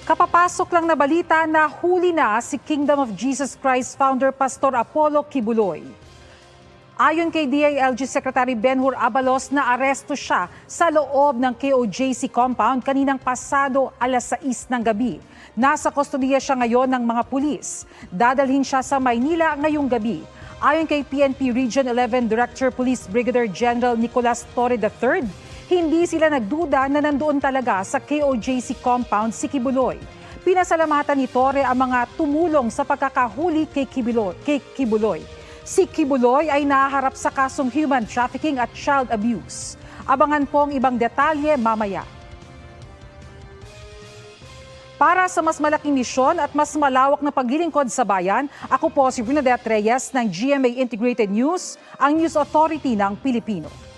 Kapapasok lang na balita na huli na si Kingdom of Jesus Christ founder Pastor Apollo Kibuloy. Ayon kay DILG Secretary Benhur Abalos, na aresto siya sa loob ng KOJC compound kaninang pasado alas 6 ng gabi. Nasa kustodiya siya ngayon ng mga pulis. Dadalhin siya sa Maynila ngayong gabi. Ayon kay PNP Region 11 Director Police Brigadier General Nicolas Torre III, hindi sila nagduda na nandoon talaga sa KOJC compound si Kibuloy. Pinasalamatan ni Torre ang mga tumulong sa pagkakahuli kay Kibuloy. Si Kibuloy ay nahaharap sa kasong human trafficking at child abuse. Abangan po ang ibang detalye mamaya. Para sa mas malaking misyon at mas malawak na paglilingkod sa bayan, ako po si Bernadette Reyes ng GMA Integrated News, ang News Authority ng Pilipino.